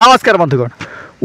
नमस्कार बंधुगण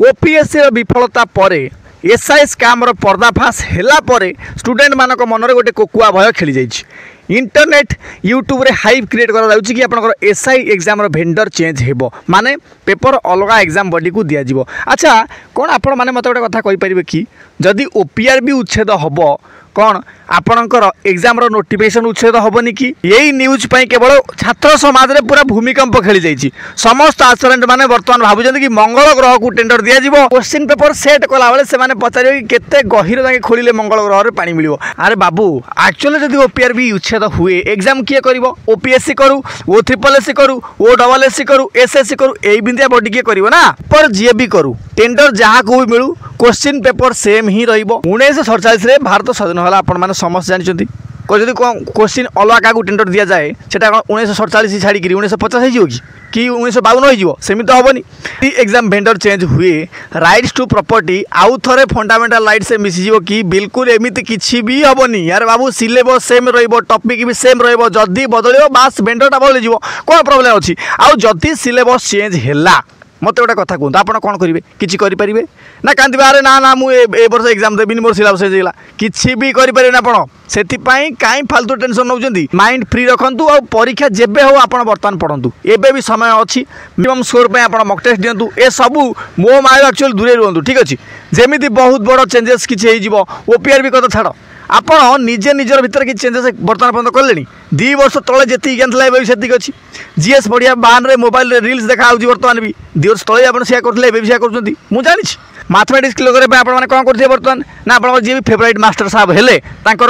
ओपीएससी विफलता पर एसआई स्काम पर्दाफाश हैला पर स्टूडेंट मानक मन में गोटे कोकुआ भय खेली जाइए। इंटरनेट यूट्यूब रे हाइप क्रिएट करा कि आपनकर एसआई एग्जाम भेंडर चेंज हेबो माने पेपर अलग एग्जाम बॉडी को दिया जिवो। अच्छा कौन आपण माने मत गोटे कथा कहि परिबे कि जदि ओपीआर भी उच्छेद हबो कौन आपणकर एग्जाम नोटिफिकेशन उच्छेद हेनी कि यही न्यूज पाई केवल छात्र समाज में पूरा भूमिकंप खेली जाइए। समस्त आस्पिरेंट माने बर्तमान भावुं कि मंगल ग्रह को टेंडर दिया जिवो। क्वेश्चन पेपर सेट कला बेले से माने पचारे कि केते गहिर जाके खोलिले मंगल ग्रह रे पानी मिलिवो। अरे बाबू एक्चुअली जदि ओपीआर भी उच्छेद हुए एग्जाम किए करिवो? ओपीएससी करू, ओ ट्रिपल एससी करू, ओ डबल एससी करू, एसएससी करू, एई बिंदिया बॉडी किए करिवो ना। पर जे भी करू टेंडर जहाँ को भी मिलू क्वेश्चन पेपर सेम ही रहिबो। 1947 रे भारत स्वाधीन होला आपण माने समस्त जानते जब क्वेश्चन अलग क्या टेंडर दि जाए से 1947 छाड़ी 1950 हो कि 1952 हो सेमि तो हेनी। एग्जाम भेंडर चेंज हुए राइट्स टू प्रॉपर्टी आउ थे फंडामेंटल राइट से मिसीज कि बिल्कुल एमती किसी भी हेनी। यार बाबू सिलेबस सेम रॉपिक भी सेम रदि बदल बास भेंडरटा बदल कौन प्रोब्लेम अच्छी। आउ जदि सिलेबस चेंज है मत गोटे कथा कहते आप कौन करेंगे किसी करेंगे ना कांदे अरे ना ना मुझे वर्ष एग्जाम देवी मोर सिलेबस हो किसी भी करेंगे आप से कहीं फालतू टेंशन नौ माइंड फ्री रखु आ परीक्षा जेबे हो आप बर्तमान पढ़ु एबे भी समय अच्छी मिनिमम स्कोर पे आप मक टेस्ट दिंतु ए सबू मो माया एक्चुअली दूरे रुहतु ठीक अच्छे। जमी बहुत बड़ चेंजेस किसी ओपीआर भी कथा छाड़ आपण निजे निजर भितर कि चेंजेस बर्तमान पर्यटन कले 2 वर्ष तले जी ज्ञान था से अच्छी जीएस बढ़िया बाहन में मोबाइल रिल्स देखा बर्तमान भी 2 वर्ष तले आप करें कर जानी मैथमेटिक्स क्लियर करने आप कौन करेंगे बर्तमान ना आप जी भी फेवरेट मास्टर साहब हेले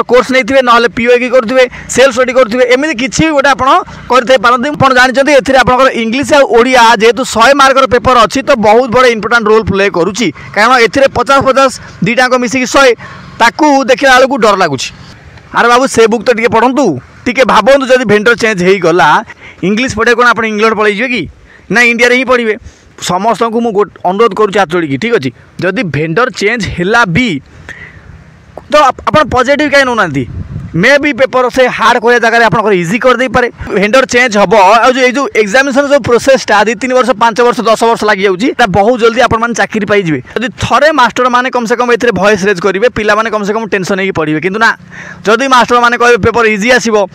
कोर्स नहीं ना पीओ की करेंगे सेल्फ स्टडी करेंगे एमती किसी भी गोटे आप जानते ए इंग्लीश और ओडिया जेहेतु 100 मार्कर पेपर अच्छी तो बहुत बड़े इंपोर्टाट रोल प्ले करुच्ची कारण ए 50-50 दुईटा मिसिकी 100 ताकू देखला बेलू डर लगुच। अरे बाबू से बुक तो टे पढ़ु टे भावतु जब भेंडर चेंज हो गला इंग्लीश पढ़े कौन आप इंग्लैंड पलैजे कि ना इंडिया रे ही पढ़े समस्त को मुझे अनुरोध करुँच हाथ जोड़ी ठीक अच्छे। जदि भेंडर चेंज है भी तो आप पॉजिटिव कहीं नौना मे भी पेपर से हार्ड करा जगह आप इजी कर दे पारे भेंडर चेंज हम और जो एग्जामिनेशन जो प्रोसेसटा 2-3 वर्ष 5 वर्ष 10 वर्ष लग जाऊँगी बहुत जल्दी आप चाकरी पाइबे। जब थे मास्टर मैंने कम से कम ये वॉइस रेज करेंगे पिला माने कम से कम टेंशन नहीं पढ़े कि ना जदि मास्टर मैंने कहे पेपर इजी आसो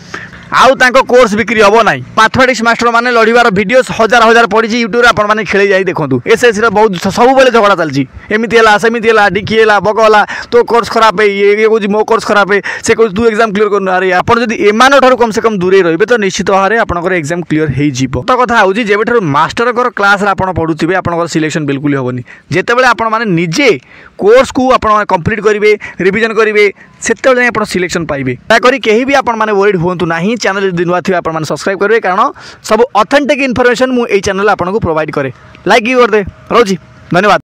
आउ तांको कोर्स बिक्री हम ना। मैथमेटिक्स मास्टर मैंने लड़ार वीडियो हजार हजार पड़ी यूट्यूब आपने खेल जाए देखो एसएससी बहुत सब झगड़ा चलती एमती है सेमती है डिकी है बगला तो कोर्स खराब है ये कौन मो कोर्स खराब है से कौन तू एग्जाम क्लियर करना। अरे आप एमान कम से कम दूरे रे तो निश्चित भाव में आपंकर एग्जाम क्लियर हो। तो कथा हूँ जब मास्टर क्लास आप पढ़ुवे आप सिलेक्शन बिल्कुल हेनी जिते आपने निजे कोर्स को आप कंप्लीट करेंगे रिविजन करेंगे से आप सिलेक्शन पाइबे। कहीं भी आपने वरीड हूँ ना चैनल जब नुआ थे आप सब्सक्राइब करेंगे कारण सब ऑथेंटिक इनफॉरमेशन मुझे चैनल आपको प्रोवाइड करे लाइक करदे रोची धन्यवाद।